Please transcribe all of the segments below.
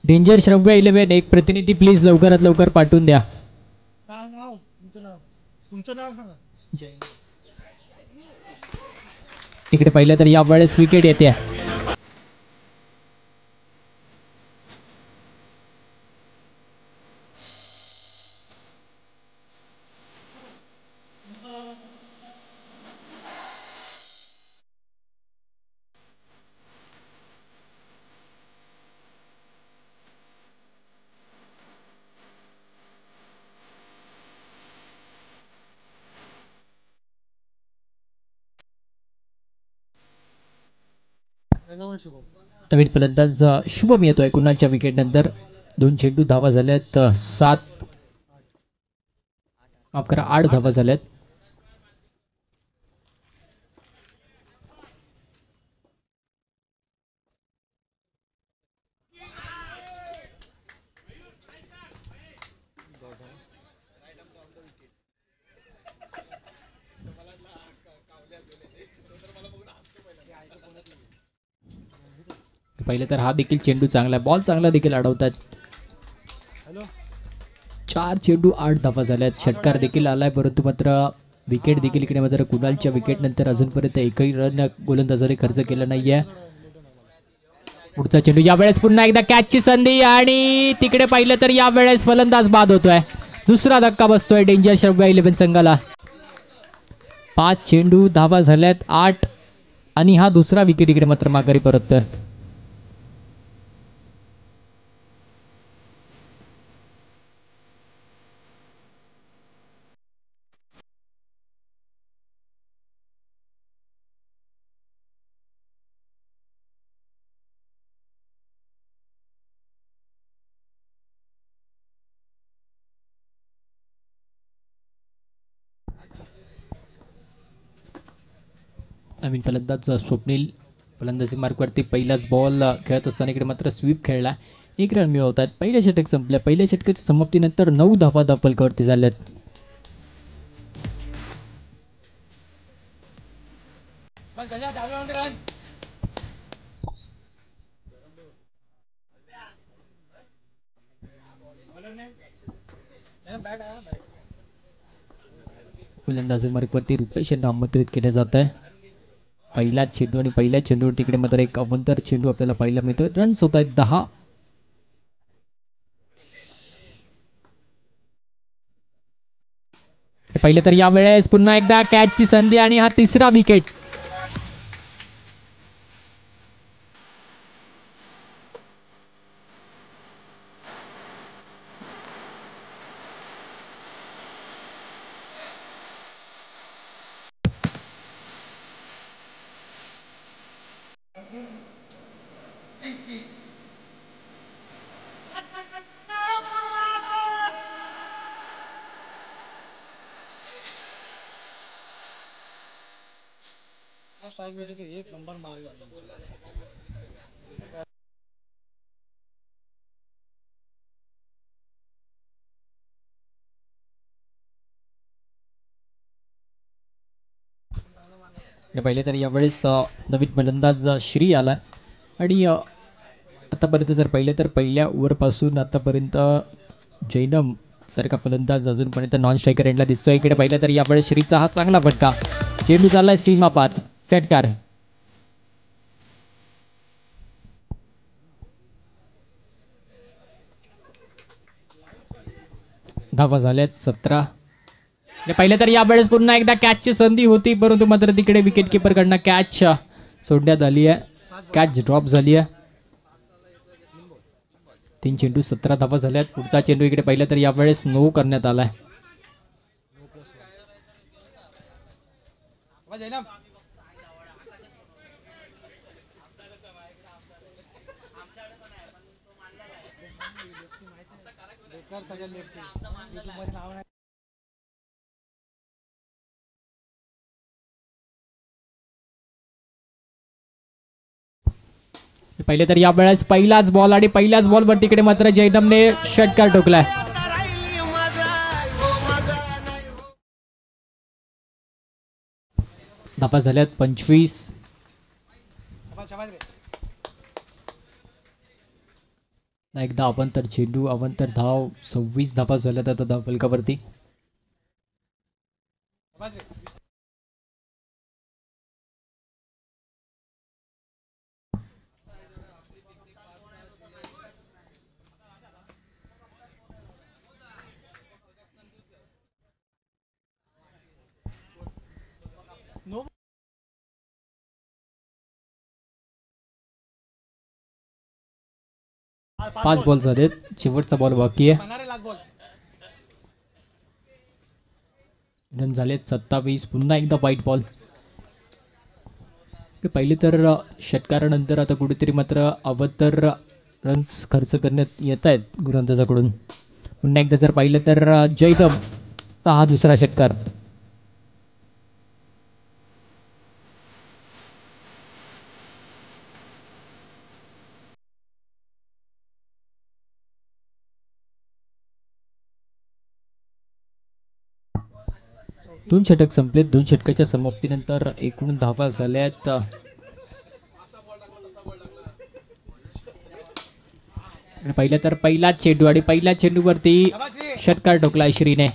Danger श्रव्य 11 एक प्रतिनिधी प्लीज लवकरात लवकर पाठवून द्या. इकडे पाहिलं तर यावेळेस विकेट येते. नवीन फलंदाज शुभम येतोय कुणालच्या विकेट नंतर. 2 चेंडू धावा झाल्यात. 8 धावा झाल्यात. पहिले तर हा देखील चेंडू चांगला बॉल चांगला देखील अडवतात. 4 चेंडू 8 धावा झाल्यात. षटकार देखील आलाय परंतु मात्र विकेट देखील इकडे मात्र कुणालच्या विकेट नंतर अजूनपर्यंत एकही रन गोलंदाजाने खर्च केला नाहीये. पुढचा चेंडू यावेळेस पुन्हा एकदा कॅचची संधी आणि तिकडे पाहिलं तर यावेळेस फलंदाज बाद होतोय. दुसरा धक्का बसतोय डेंजर श्रव्य 11 संघाला. 5 चेंडू धावा झाल्यात 8 आणि हा दुसरा विकेट इकडे मात्र माघारी परततोय. नवीन फलंदाज स्वप्नील फलंदाजी मार्कवरती पहिलाच बॉल खेळत असताना इकडे मात्र स्वीप खेळला. 1 रन मिळवतात. पहिल्या षटक संपल्या. पहिल्या षटकाच्या समाप्तीनंतर 9 धावा फलकावरती झाल्यात. फलंदाजी मार्कवरती रुपेश यांना आमंत्रित केलं जात आहे. पहिला चेंडू आणि पहिल्या चेंडूवर तिकडे मात्र एक अवंतर चेंडू आपल्याला पाहायला मिळतोय. रन्स होत आहेत 10. पहिले तर यावेळेस पुन्हा एकदा कॅचची संधी आणि हा तिसरा विकेट. एक नंबर मार. पहिले तर यावेळेस नवीन फलंदाज श्री आला आणि आतापर्यंत जर पाहिलं तर पहिल्या ओव्हरपासून आतापर्यंत जैनम सारखा फलंदाज अजूनपर्यंत नॉन स्ट्रायकर एंडला दिसतोय. इकडे पाहिलं तर यावेळेस श्रीचा हा चांगला फटका. चेंडू चाललाय सीमा पार. षटकार. धावा झाल्यात 17. पाहिलं तर यावेळेस पुन्हा एकदा कॅचची संधी होती परंतु मात्र तिकडे विकेट किपर कडनं कॅच सोडण्यात आली आहे. कॅच ड्रॉप झाली आहे. 3 चेंडू 17 धावा झाल्यात. पुढचा चेंडू इकडे पाहिलं तर यावेळेस नो करण्यात आलाय. पहिले तर यावेळेस पहिलाच बॉल आणि पहिल्याच बॉलवर तिकडे मात्र जैनमने षटकार ठोकलाय. धावा झाल्यात 25. एकदा अवंतर चेंडू, अवंतर धाव, 26 धावा झाल्यात आता धाव फलकावरती. पाच बॉल झालेत, शेवटचा बॉल बाकी आहे. रन झालेत 27. पुन्हा एकदा वाईट बॉल. पहिले तर षटकारानंतर आता कुठेतरी मात्र अवतर रन्स खर्च करण्यात येत आहेत गोलंदाजाकडून. पुन्हा एकदा जर पाहिलं तर जयदम हा दुसरा षटकार. दोन षटक संपलेत. दोन षटकाच्या समाप्तीनंतर एकूण धावा झाल्यात पहिल्या तर पहिलाच चेंडू आणि पहिल्या चेंडूवरती षटकार ठोकला श्रीने.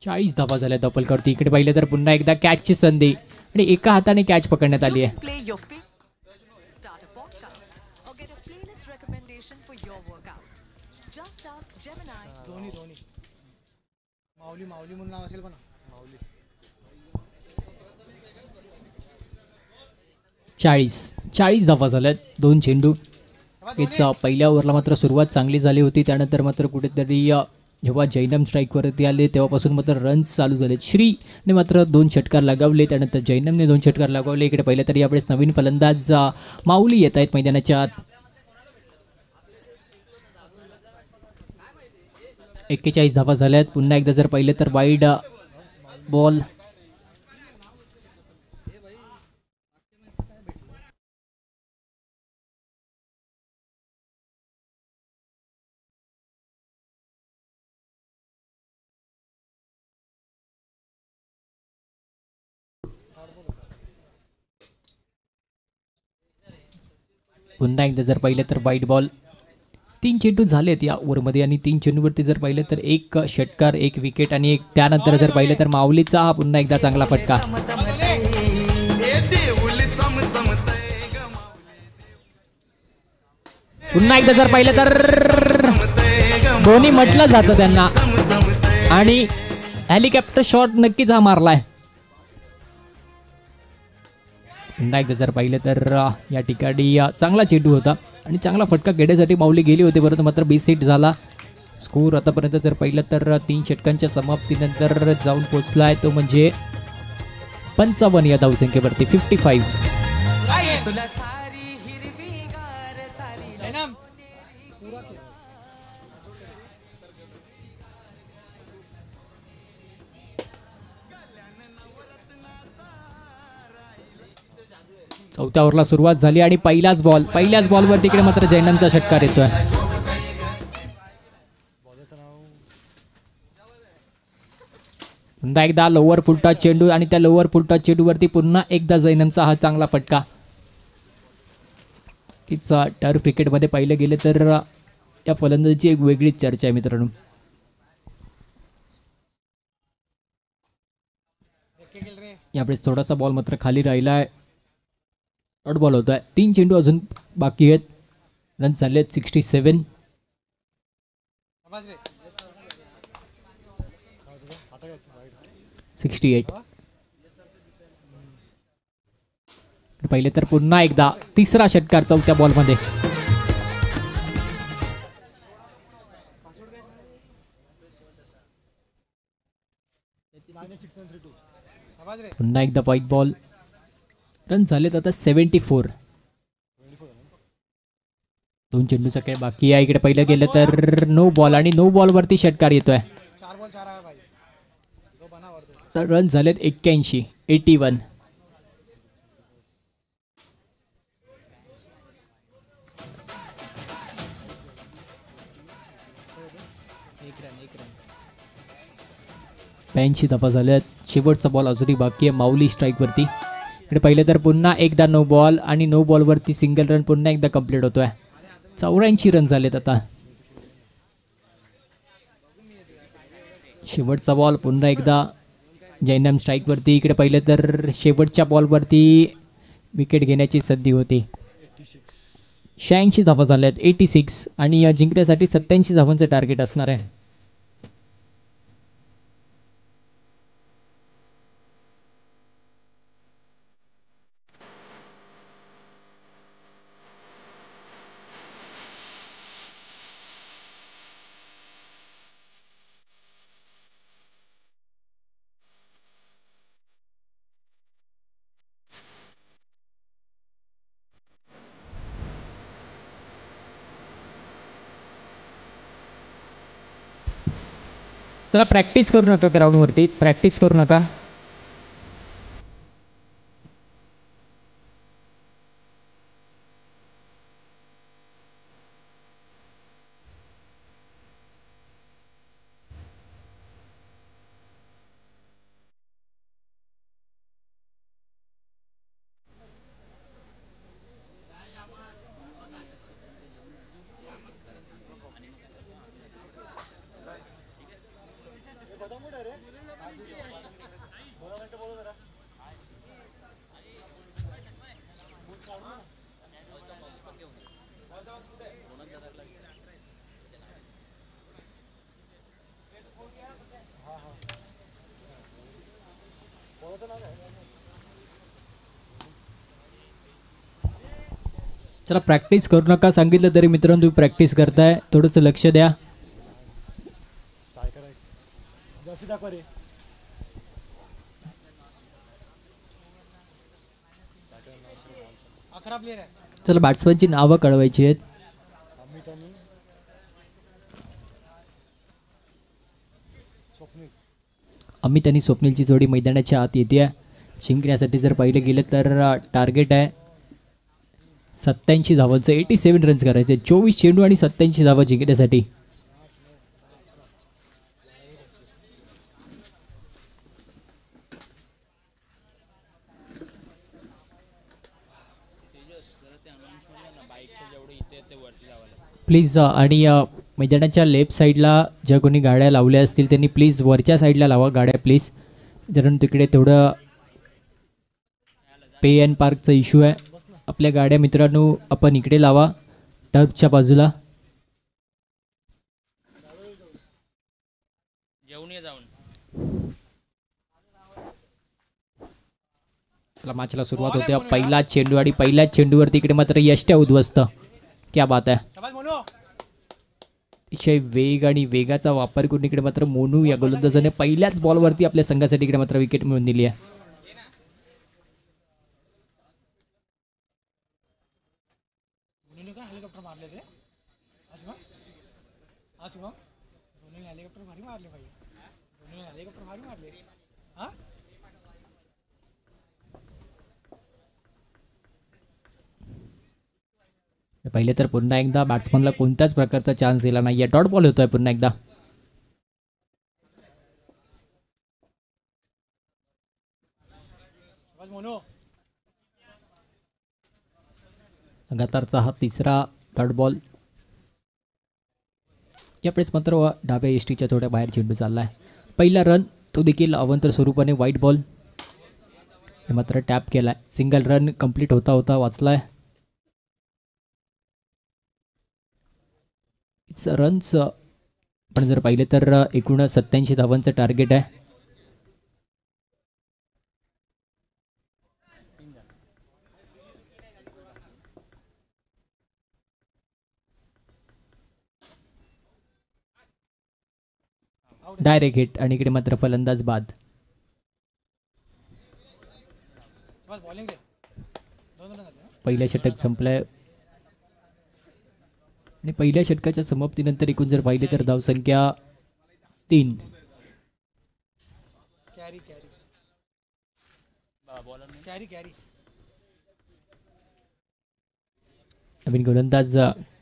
चाळीस धावा झाल्या धावफलकावरती. इकडे पाहिलं तर पुन्हा एकदा कॅचची संधी आणि एका हाताने कॅच पकडण्यात आली आहे. चाळीस धावा झाल्यात. दोन चेंडू. पहिल्या ओव्हरला मात्र सुरुवात चांगली झाली होती, त्यानंतर मात्र कुठेतरी जेव्हा जैनम स्ट्राईकवरती आले तेव्हापासून मात्र रन्स चालू झाले. श्रीने मात्र दोन षटकार लगावले, त्यानंतर जैनमने दोन षटकार लगावले. इकडे पहिले तरी यावेळेस नवीन फलंदाज माऊली येत आहेत मैदानाच्या आत. 41 धावा झाल्यात. पुन्हा एकदा जर पाहिलं तर वाईड बॉल. पुन्हा एकदा जर पाहिलं तर वाईट बॉल. 3 चेंडू झालेत या ओव्हरमध्ये आणि 3 चेंडूवरती जर पाहिलं तर एक षटकार, एक विकेट आणि एक त्यानंतर जर पाहिलं तर माऊलीचा हा पुन्हा एकदा चांगला फटका. पुन्हा एकदा जर पाहिलं तर दोन्ही म्हटलं जातं त्यांना आणि हेलिकॉप्टर शॉट नक्कीच हा मारलाय. पुन्हा एकदा जर पाहिलं तर या ठिकाणी चांगला चेंडू होता आणि चांगला फटका घेण्यासाठी माऊली गेली होती, परंतु मात्र बेस हिट झाला. स्कोर आतापर्यंत जर पाहिलं तर 3 षटकांच्या समाप्तीनंतर जाऊन पोहोचलाय तो म्हणजे 55 या धावसंख्येवरती. 55. चौथ्या ओव्हरला सुरुवात झाली आणि पहिल्याच बॉलवर तिकडे मात्र जैनमचा षटकार येतोय. पुन्हा एकदा लोअर फुलटॉस चेंडू आणि त्या लोअर फुलटॉस चेंडूवरती पुन्हा एकदा जैनमचा हा चांगला फटका. तिचा टर्फ क्रिकेटमध्ये पाहिलं गेलं तर या फलंदाजीची एक वेगळीच चर्चा आहे मित्रांनो. यावेळेस थोडासा बॉल मात्र खाली राहिलाय. डॉट बॉल होतोय. 3 चेंडू अजून बाकी आहेत. रन झाले 67. पहिले तर पुन्हा एकदा तिसरा षटकार चौथ्या बॉलमध्ये. पुन्हा एकदा व्हाईट बॉल. रन झालेत आता 74. 2 चेंडूचा खेळ बाकी आहे. इकडे पहिलं गेलं तर नो बॉल आणि नो बॉल वरती षटकार येतोय. तर रन झालेत 81. 81. धावा झाल्यात. शेवटचा बॉल अजूनही बाकी आहे माऊली स्ट्राईक वरती. इकडे पहिले तर पुन्हा एकदा नो बॉल आणि नो बॉलवरती सिंगल रन पुन्हा एकदा कंप्लीट होतोय. 84 रन झालेत आता. शेवटचा बॉल पुन्हा एकदा जैनम स्ट्राईकवरती. इकडे पहिले तर शेवटच्या बॉलवरती विकेट घेण्याची संधी होती. 86 धावा झाल्यात, 86, आणि या जिंकण्यासाठी 87 धावांचं टार्गेट असणार आहे. चला प्रॅक्टिस करू नका ग्राउंडवरती, प्रॅक्टिस करू नका. चला प्रॅक्टिस करू नका सांगितलं तरी मित्रांनो तुम्ही प्रॅक्टिस करताय, थोडंसं लक्ष द्या. चला बॅट्समनची नावं कळवायची आहेत. अमित आणि स्वप्नीलची जोडी मैदानाच्या आत येते. जिंकण्यासाठी जर पाहिलं गेलं तर टार्गेट आहे 87 धावांचं, 87 रन्स करायचे. 24 चेंडू आणि 87 धावा जिंकण्यासाठी. प्लीज आणि मैदानाच्या लेफ्ट साईडला ज्या कोणी गाड्या लावल्या असतील त्यांनी प्लीज वरच्या साईडला लावा गाड्या प्लीज, कारण तिकडे थोडं पे अँड पार्कचा इश्यू आहे. आपल्या गाड्या मित्रांनो आपण इकडे लावा टर्फच्या बाजूला. चला मॅचला सुरुवात होते. पहिला चेंडू आणि पहिल्याच चेंडूवरती इकडे मात्र यष्ट्या उद्ध्वस्त. क्या बात आहे. अतिशय वेग आणि वेगाचा वापर करून इकडे मात्र मोनू या गोलंदाजाने पहिल्याच बॉलवरती आपल्या संघासाठी इकडे मात्र विकेट मिळवून दिली आहे. पहिले तर पुन्हा एकदा बॅट्समनला कोणत्याच प्रकारचा चान्स दिला नाही. डॉट बॉल होतोय पुन्हा एकदा. लगातारचा हा तिसरा डॉट बॉल. यावेळेस मात्र डाव्या एसटीच्या थोड्या बाहेर चेंडू चाललाय. पहिला रन तो देखील अवंतर स्वरूपाने व्हाईट बॉल मात्र टॅप केलाय. सिंगल रन कंप्लीट होता होता वाचलाय. रन्स पण जर पाहिले तर एकूण 87 धावांचं टार्गेट आहे. डायरेक्ट हिट आणि इकडे मात्र फलंदाज बाद. पहिल्या षटक संपलंय आणि पहिल्या षटकाच्या समाप्तीनंतर एकूण जर पाहिले तर धावसंख्या 3. नवीन गोलंदाज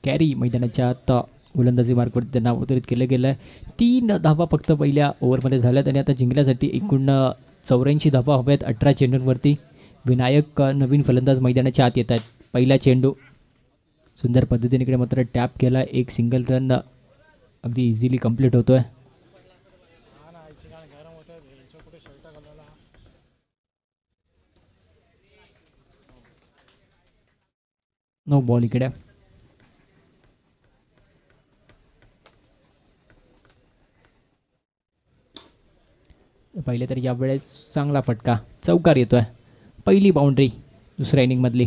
कॅरी मैदानाच्या आत गोलंदाजी मार्कवरती त्यांना अवतरित केलं गेलं आहे. 3 धावा फक्त पहिल्या ओव्हरमध्ये झाल्यात आणि आता जिंकण्यासाठी एकूण 84 धावा हव्यात 18 चेंडूंवरती. विनायक नवीन फलंदाज मैदानाच्या आत येत आहेत. पहिला चेंडू सुंदर पद्धतीने इकडे मात्र टॅप केला. एक सिंगल रन अगदी इझिली कंप्लीट होतोय. नो बॉल इकडे. पहिले तर यावेळेस चांगला फटका चौकार येतोय. पहिली बाउंड्री दुसऱ्या इनिंग मधली.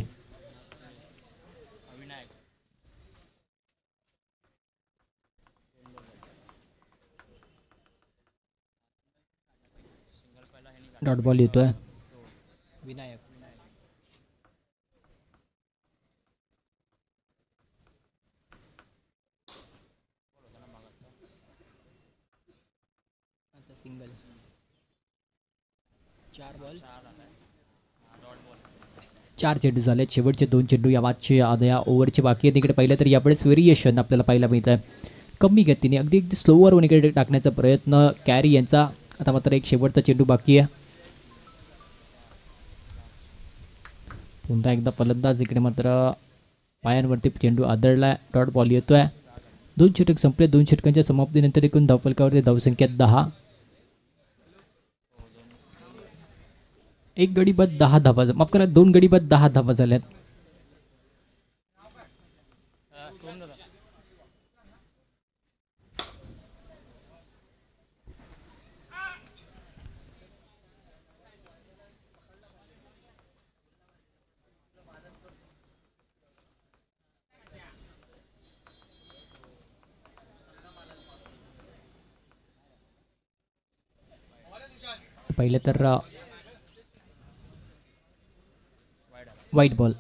डॉट बॉल येतोय. विनायक सिंगल. 4 चेंडू झाले. शेवटचे 2 चेंडू या आधया ओव्हरचे बाकी आहेत. इकडे पाहिलं तर यावेळेस व्हेरिएशन आपल्याला पाहायला मिळत आहे. कमी गतीने अगदी स्लोवर वन इकडे टाकण्याचा प्रयत्न कॅरी यांचा. आता मात्र एक शेवटचा चेंडू बाकी आहे. पुन्हा एकदा फलंदाज इकडे मात्र पायांवरती चेंडू आदळलाय. डॉट बॉल येतोय. 2 षटक संपले. 2 षटकांच्या समाप्तीनंतर एकूण धावफलकावरती धावसंख्या 10. एक गडी बाद 10 धावा. माफ करा 2 गडी बाद 10 धावा झाल्यात. पहिले तर वाईट बॉल.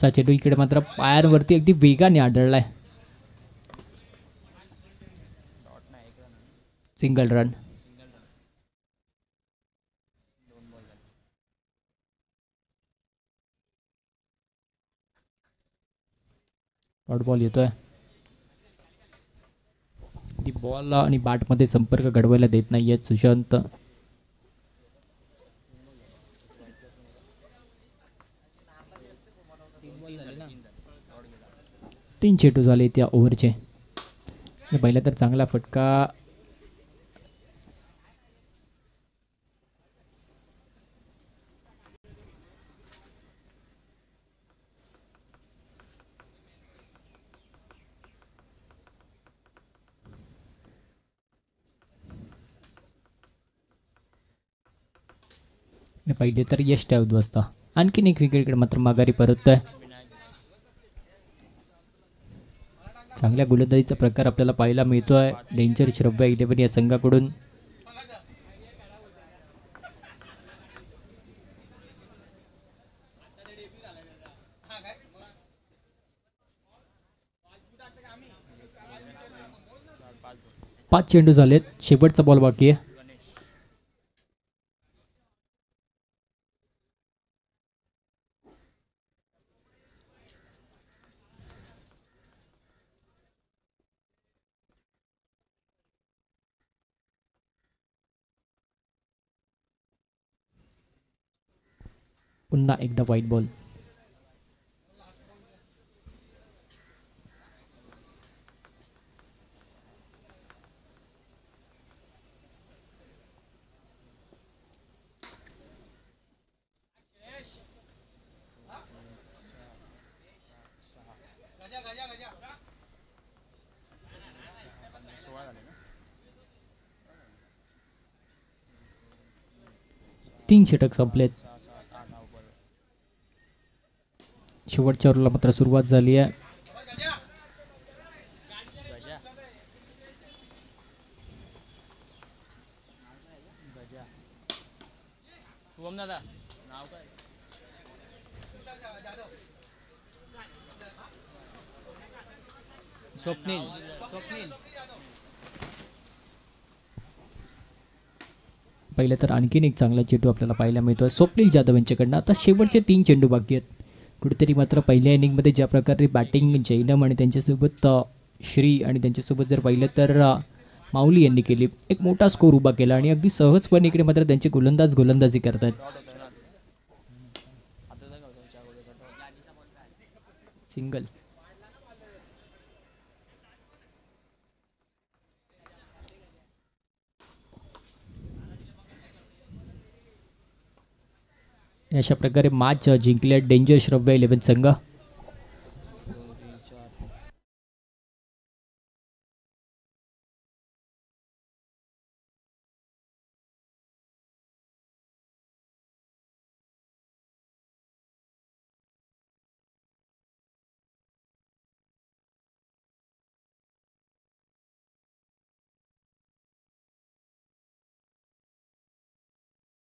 चेंडू इकडे मात्र पायांवरती अगदी वेगाने आढळलाय. Single run. डॉट बॉल येतोय. बॉल आणि बॅटमध्ये संपर्क घडवायला देत नाहीये सुशांत. 3 चेंडू झाले त्या ओव्हरचे. पहिला तर चांगला फटका. पहिले तर यश उद्ध्वस्त. आणखीन एक विकेट मात्र माघारी परततोय. चांगल्या गोलंदाजीचा प्रकार आपल्याला पाहायला मिळतोय डेंजर श्रव्य 11 या संघाकडून. पाच चेंडू झालेत. शेवटचा बॉल बाकी आहे. पुन्हा एकदा व्हाईट बॉल. तीन षटक संपलेत. शेवटच्या ओव्हरला मात्र सुरुवात झाली आहे. पहिलं तर आणखीन एक चांगला चेंडू आपल्याला पाहायला मिळतोय स्वप्नील जाधव यांच्याकडनं. आता शेवटचे 3 चेंडू बाकी आहेत. कुठेतरी मात्र पहिल्या इनिंगमध्ये ज्या प्रकारे बॅटिंग जैनम आणि त्यांच्यासोबत श्री आणि त्यांच्यासोबत जर पाहिलं तर माऊली यांनी केली, एक मोठा स्कोर उभा केला आणि अगदी सहजपणे इकडे मात्र त्यांचे गोलंदाजी करतात. सिंगल. अशा प्रकारे मॅच जिंकल्या डेंजर श्रव्य 11 संघ.